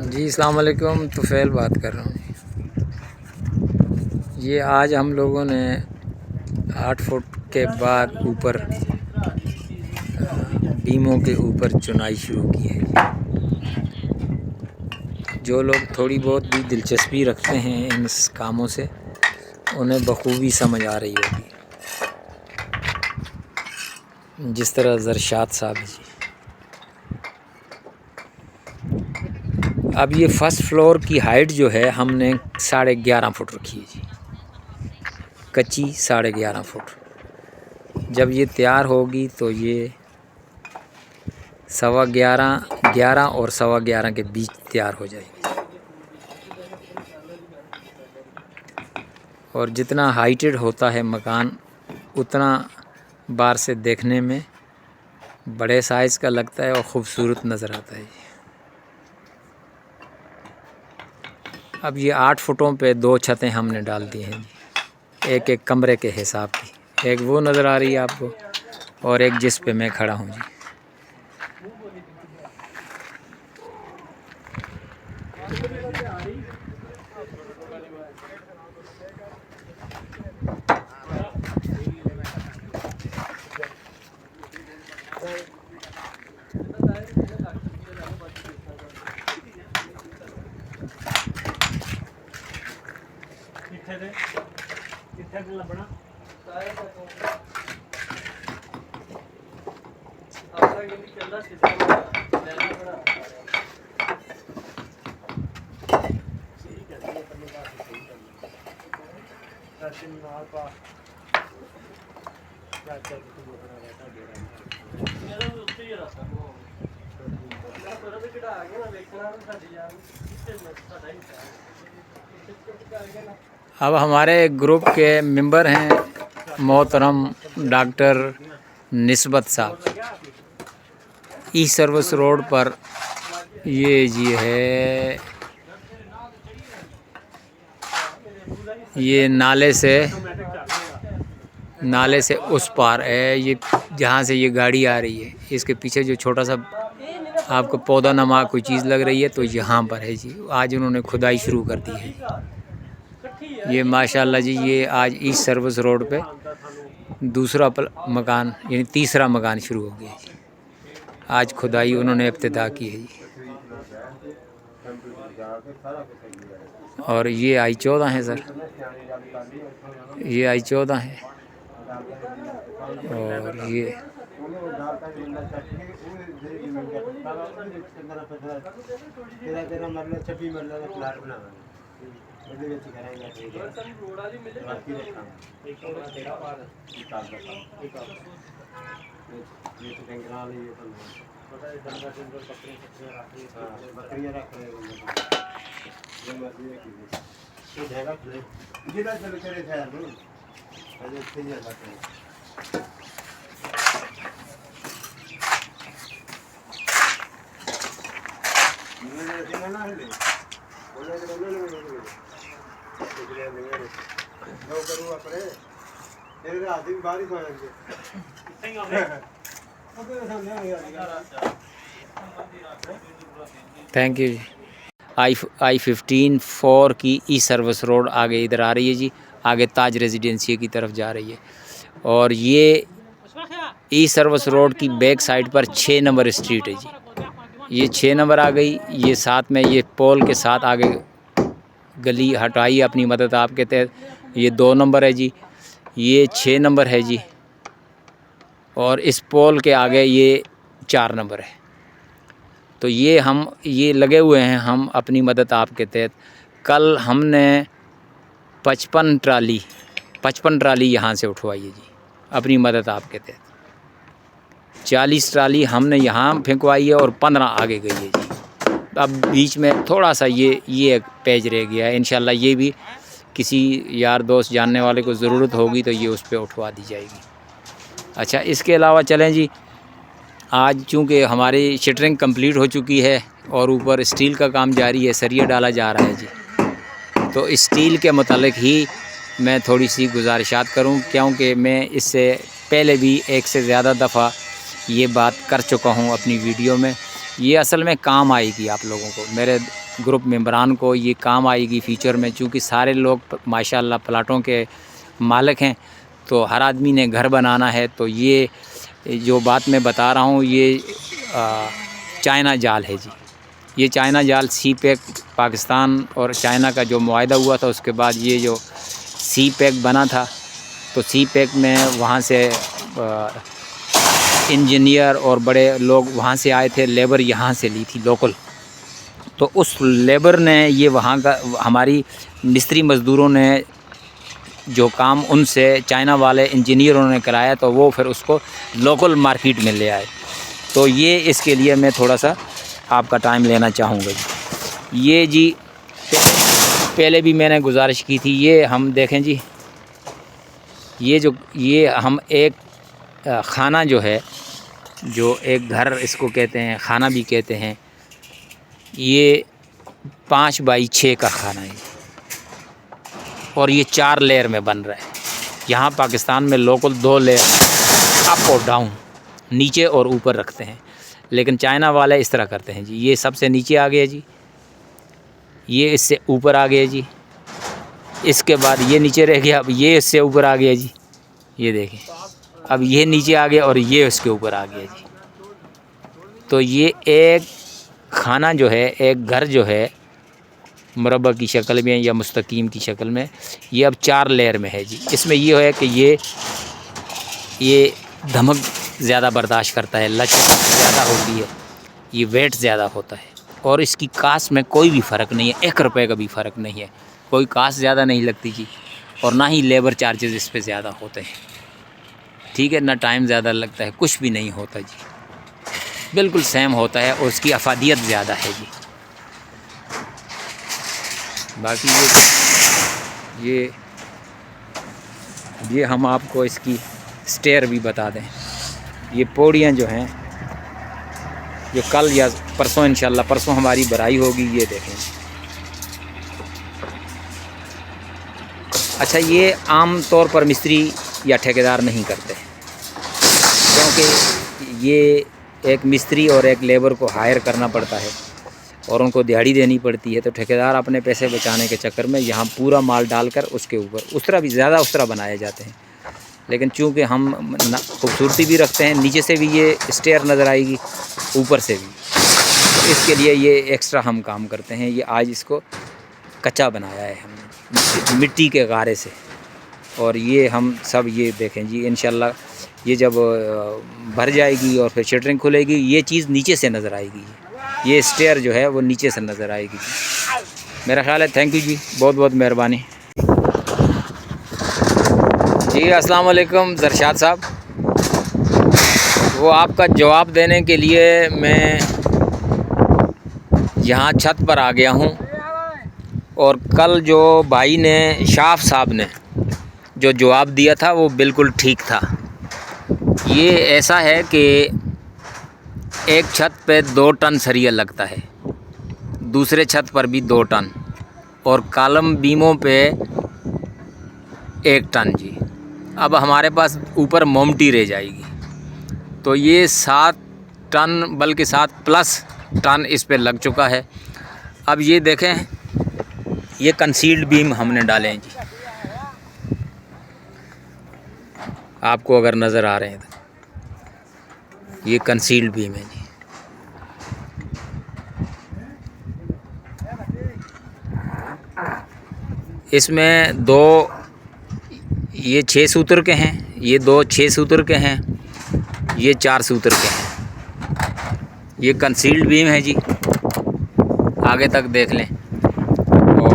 जी अस्सलाम वालेकुम। तुफ़ैल बात कर रहा हूँ। ये आज हम लोगों ने 8 फुट के बाद ऊपर बीमों के ऊपर चुनाई शुरू की है। जो लोग थोड़ी बहुत भी दिलचस्पी रखते हैं इन कामों से, उन्हें बखूबी समझ आ रही होगी, जिस तरह ज़रशाद साहब जी। अब ये फर्स्ट फ्लोर की हाइट जो है हमने 11.5 फुट रखी है जी, कच्ची 11.5 फुट। जब ये तैयार होगी तो ये 11.25, 11 और 11.25 के बीच तैयार हो जाएगी। और जितना हाइटेड होता है मकान, उतना बाहर से देखने में बड़े साइज़ का लगता है और ख़ूबसूरत नज़र आता है। अब ये 8 फुटों पे 2 छतें हमने डाल दी हैं जी, एक एक कमरे के हिसाब की। एक वो नज़र आ रही है आपको, और एक जिस पे मैं खड़ा हूँ जी। अब हमारे ग्रुप के मेंबर हैं मोहतरम डॉक्टर निस्बत साहब। ई सर्विस रोड पर ये जी है, ये नाले से उस पार है, ये जहाँ से ये गाड़ी आ रही है। इसके पीछे जो छोटा सा आपको पौधा नमा कोई चीज़ लग रही है, तो यहाँ पर है जी। आज उन्होंने खुदाई शुरू कर दी है। ये माशाल्लाह जी, ये आज ईस्ट सर्विस रोड पे दूसरा मकान यानी तीसरा मकान शुरू हो गया जी। आज खुदाई उन्होंने इब्तिदा की है जी। और ये I-14 है सर, ये I-14 है। और ये थैंक यू जी। I-15 4 की ई सर्विस रोड आगे इधर आ रही है जी, आगे ताज रेजिडेंसी की तरफ जा रही है। और ये ई सर्विस रोड की बैक साइड पर 6 नंबर स्ट्रीट है जी। ये 6 नंबर आ गई। ये साथ में ये पोल के साथ आगे गली हटाई अपनी मदद आपके तहत, ये 2 नंबर है जी। ये 6 नंबर है जी। और इस पोल के आगे ये 4 नंबर है। तो ये लगे हुए हैं हम अपनी मदद आपके तहत। कल हमने 55 ट्राली यहाँ से उठवाई है जी, अपनी मदद आपके तहत। 40 ट्राली हमने यहाँ फेंकवाई है और 15 आगे गई है जी। अब बीच में थोड़ा सा ये एक पेज रह गया है। इंशाल्लाह ये भी किसी यार दोस्त जानने वाले को ज़रूरत होगी तो ये उस पर उठवा दी जाएगी। अच्छा, इसके अलावा चलें जी, आज चूँकि हमारी शटरिंग कंप्लीट हो चुकी है और ऊपर स्टील का काम जारी है, सरिया डाला जा रहा है जी। तो स्टील के मुतालिक ही मैं थोड़ी सी गुजारिशात करूं, क्योंकि मैं इससे पहले भी एक से ज़्यादा दफ़ा ये बात कर चुका हूं अपनी वीडियो में ये असल में काम आएगी आप लोगों को, मेरे ग्रुप मेंबरान को ये काम आएगी फ्यूचर में, चूँकि सारे लोग माशाल्लाह प्लाटों के मालिक हैं, तो हर आदमी ने घर बनाना है। तो ये जो बात मैं बता रहा हूँ ये चाइना जाल है जी। ये चाइना जाल सी पैक पाकिस्तान और चाइना का जो मुआहदा हुआ था, उसके बाद ये जो सी पैक बना था, तो सी पैक में वहाँ से इंजीनियर और बड़े लोग वहाँ से आए थे, लेबर यहाँ से ली थी लोकल। तो उस लेबर ने ये वहाँ का हमारी मिस्त्री मज़दूरों ने जो काम उनसे चाइना वाले इंजीनियरों ने कराया, तो वो फिर उसको लोकल मार्केट में ले आए। तो ये इसके लिए मैं थोड़ा सा आपका टाइम लेना चाहूँगा जी। ये जी पहले भी मैंने गुजारिश की थी, ये हम देखें जी, ये हम एक खाना जो है, जो एक घर इसको कहते हैं, खाना भी कहते हैं, ये 5 बाई 6 का खाना है और ये 4 लेयर में बन रहा है। यहाँ पाकिस्तान में लोकल 2 लेयर अप और डाउन, नीचे और ऊपर रखते हैं, लेकिन चाइना वाले इस तरह करते हैं जी। ये सबसे नीचे आ गया जी, ये इससे ऊपर आ गया जी, इसके बाद ये नीचे रह गया, अब ये इससे ऊपर आ गया जी, ये देखें, अब ये नीचे आ गया और ये उसके ऊपर आ गया जी। तो ये एक खाना जो है, एक घर जो है मुरब्बा की शक्ल में या मुस्तकीम की शक्ल में, ये अब 4 लेयर में है जी। इसमें ये है कि ये धमक ज़्यादा बर्दाश्त करता है, लचक ज़्यादा होती है, ये वेट ज़्यादा होता है और इसकी कास्ट में कोई भी फ़र्क नहीं है, 1 रुपये का भी फ़र्क नहीं है, कोई कास्ट ज़्यादा नहीं लगती जी, और ना ही लेबर चार्जेस इस पे ज़्यादा होते हैं, ठीक है, ना टाइम ज़्यादा लगता है, कुछ भी नहीं होता जी, बिल्कुल सेम होता है और उसकी अफादियत ज़्यादा है जी। बाकी ये हम आपको इसकी स्टेयर भी बता दें। ये पौड़ियाँ जो हैं, जो कल या परसों इंशाल्लाह, परसों हमारी बराई होगी, ये देखें। अच्छा, ये आम तौर पर मिस्त्री या ठेकेदार नहीं करते, क्योंकि ये एक मिस्त्री और एक लेबर को हायर करना पड़ता है और उनको दिहाड़ी देनी पड़ती है। तो ठेकेदार अपने पैसे बचाने के चक्कर में यहाँ पूरा माल डालकर उसके ऊपर उस तरह भी ज़्यादा उस तरह बनाए जाते हैं। लेकिन चूँकि हम खूबसूरती भी रखते हैं, नीचे से भी ये स्टेयर नज़र आएगी, ऊपर से भी, तो इसके लिए ये एक्स्ट्रा हम काम करते हैं। ये आज इसको कच्चा बनाया है हमने मिट्टी के गारे से, और ये हम सब ये देखें जी, इंशाल्लाह ये जब भर जाएगी और फिर शटरिंग खुलेगी, ये चीज़ नीचे से नज़र आएगी, ये स्टेयर जो है वो नीचे से नज़र आएगी जी। मेरा ख्याल है। थैंक यू जी, बहुत बहुत मेहरबानी जी। अस्सलाम वालेकुम ज़रशाद साहब, वो आपका जवाब देने के लिए मैं यहाँ छत पर आ गया हूँ, और कल जो भाई ने, शाफ साहब ने जो जवाब दिया था वो बिल्कुल ठीक था। ये ऐसा है कि एक छत पे 2 टन सरिया लगता है, दूसरे छत पर भी 2 टन, और कॉलम बीमों पे 1 टन जी। अब हमारे पास ऊपर मोमटी रह जाएगी, तो ये 7 टन, बल्कि 7+ टन इस पे लग चुका है। अब ये देखें, ये कंसील्ड बीम हमने डाले हैं जी, आपको अगर नज़र आ रहे हैं तो ये कंसील्ड बीम है जी। इसमें 2 ये 6 सूत्र के हैं, ये 2 6 सूत्र के हैं, ये 4 सूत्र के हैं। ये कंसील्ड बीम है जी, आगे तक देख लें, और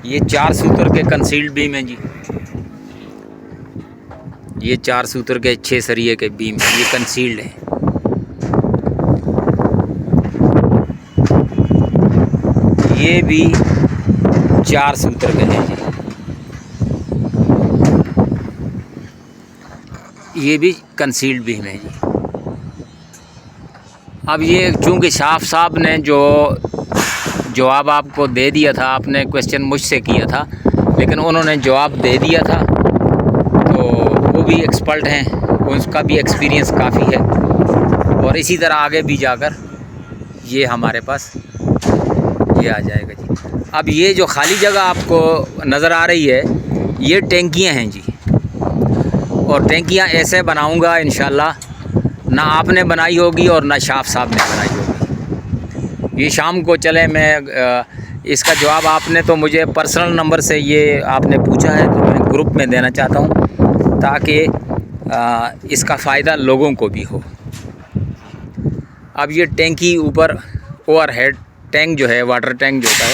ये 4 सूत्र के कंसील्ड बीम है जी। ये 4 सूत्र के 6 सरिये के बीम, ये कंसील्ड है। ये भी 4 सूत्र के हैं जी, ये भी कंसील्ड बीम है जी। अब ये चूँकि शाफ साहब ने जो जवाब आपको दे दिया था, आपने क्वेश्चन मुझसे किया था, लेकिन उन्होंने जवाब दे दिया था, तो वो भी एक्सपर्ट हैं, उसका भी एक्सपीरियंस काफ़ी है। और इसी तरह आगे भी जाकर ये हमारे पास ये आ जाएगा जी। अब ये जो खाली जगह आपको नज़र आ रही है ये टैंकियाँ हैं जी, और टैंकियाँ ऐसे बनाऊंगा इंशाल्लाह, ना आपने बनाई होगी और ना शाफ साहब ने बनाई होगी। ये शाम को चले, मैं इसका जवाब आपने तो मुझे पर्सनल नंबर से ये आपने पूछा है तो मैं ग्रुप में देना चाहता हूँ ताकि इसका फ़ायदा लोगों को भी हो। अब ये टैंकी ऊपर ओवरहेड टैंक जो है, वाटर टैंक जो होता है,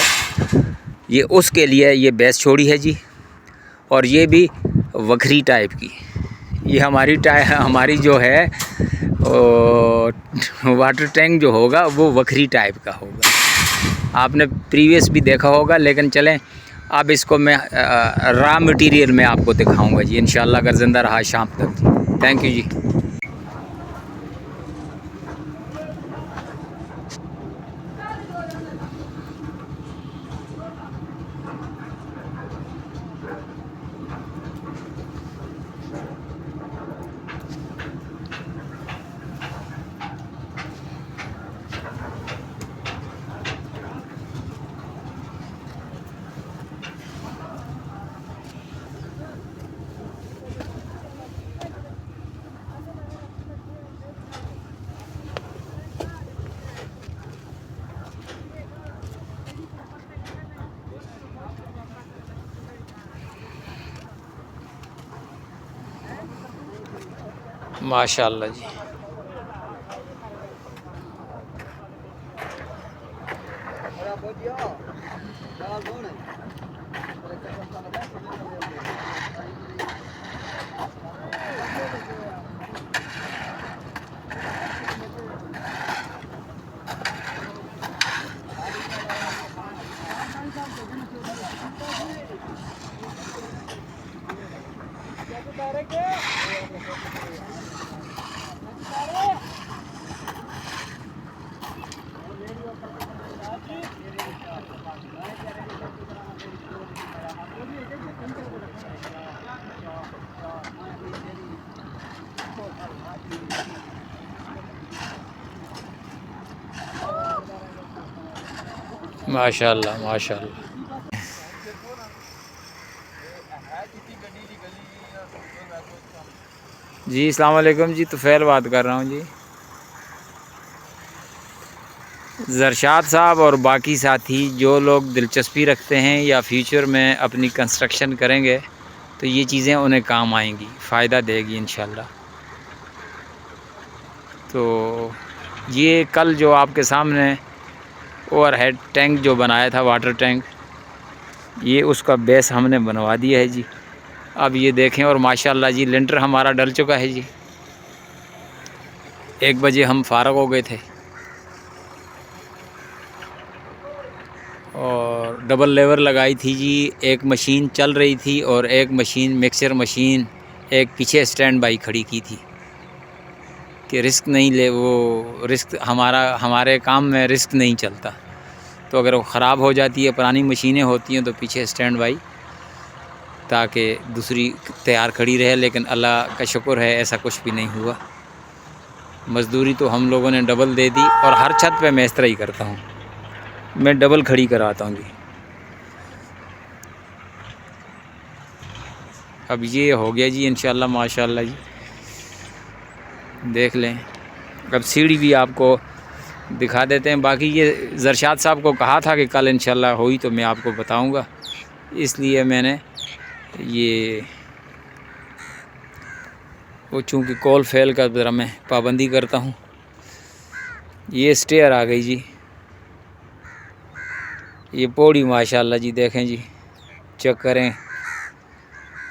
ये उसके लिए ये बेस छोड़ी है जी। और ये भी वखरी टाइप की, ये हमारी जो है वाटर टैंक जो होगा वो वखरी टाइप का होगा। आपने प्रीवियस भी देखा होगा, लेकिन चलें अब इसको मैं रॉ मटेरियल में आपको दिखाऊंगा जी इंशाल्लाह, अगर ज़िंदा रहा शाम तक जी। थैंक यू जी। माशाअल्लाह जी। माशाअल्लाह माशाअल्लाह। जी अस्सलाम वालेकुम जी, तुफ़ैल बात कर रहा हूँ जी। ज़रशाद साहब और बाकी साथी जो लोग दिलचस्पी रखते हैं या फ्यूचर में अपनी कंस्ट्रक्शन करेंगे तो ये चीज़ें उन्हें काम आएंगी, फ़ायदा देगी इंशाल्लाह। तो ये कल जो आपके सामने ओवरहेड टैंक जो बनाया था, वाटर टैंक, ये उसका बेस हमने बनवा दिया है जी। अब ये देखें, और माशाल्लाह जी लिंटर हमारा डल चुका है जी। 1 बजे हम फारग हो गए थे और डबल लेवर लगाई थी जी। एक मशीन चल रही थी और एक मशीन मिक्सर मशीन एक पीछे स्टैंड बाई खड़ी की थी कि रिस्क नहीं ले, वो रिस्क हमारे काम में रिस्क नहीं चलता। तो अगर वो ख़राब हो जाती है, पुरानी मशीनें होती हैं, तो पीछे स्टैंड बाई ताकि दूसरी तैयार खड़ी रहे। लेकिन अल्लाह का शुक्र है ऐसा कुछ भी नहीं हुआ। मज़दूरी तो हम लोगों ने डबल दे दी और हर छत पे मैं इस तरह ही करता हूँ, मैं डबल खड़ी कराता हूँ जी। अब ये हो गया जी इंशाल्लाह माशाल्लाह जी, देख लें। अब सीढ़ी भी आपको दिखा देते हैं। बाकी ये ज़रशाद साहब को कहा था कि कल इंशाल्लाह हुई तो मैं आपको बताऊंगा, इसलिए मैंने ये वो चूँकि कॉल फेल का ज़रा मैं पाबंदी करता हूँ। ये स्टेयर आ गई जी, ये पौड़ी माशाल्लाह जी, देखें जी, चेक करें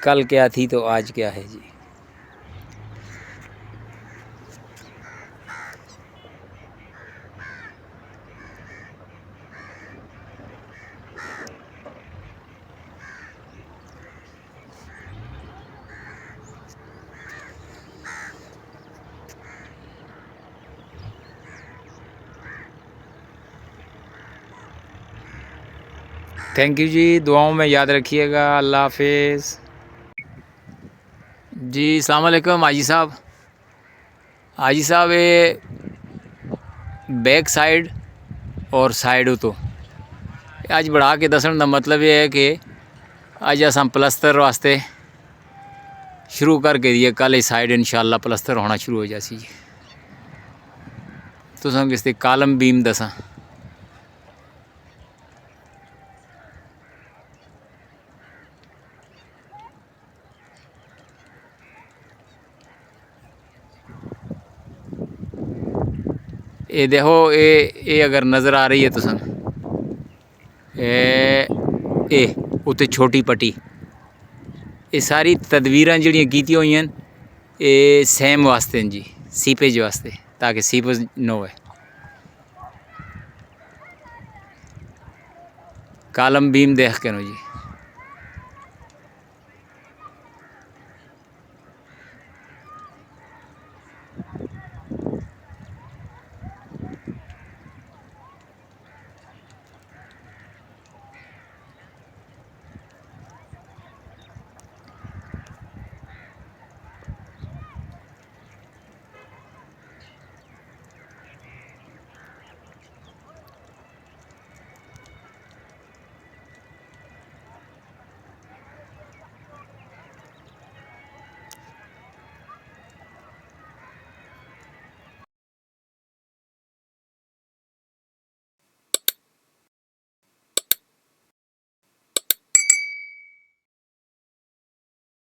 कल क्या थी तो आज क्या है जी। थैंक यू जी, दुआओं में याद रखिएगा। अल्लाह हाफिज़ जी। अस्सलाम वालेकुम हाजी साहब। हाजी साहब, ये बैक साइड और साइड तो अज बढ़ा के दसन का मतलब यह है कि अज अस प्लस्तर वास्ते शुरू करके दिए, कल ये साइड इंशाल्लाह प्लस्तर होना शुरू हो जासी जी। तुसां किसते कालम बीम दसा ये देखो, ये अगर नज़र आ रही है तुसां ए उत्ते छोटी पट्टी, ये सारी तदवीरां जिहड़ियां कीतियां होईयां ये सैम वास्ते जी, सीपेज वास्ते, ताकि सीपेज न होए। कालम बीम देख के नो जी।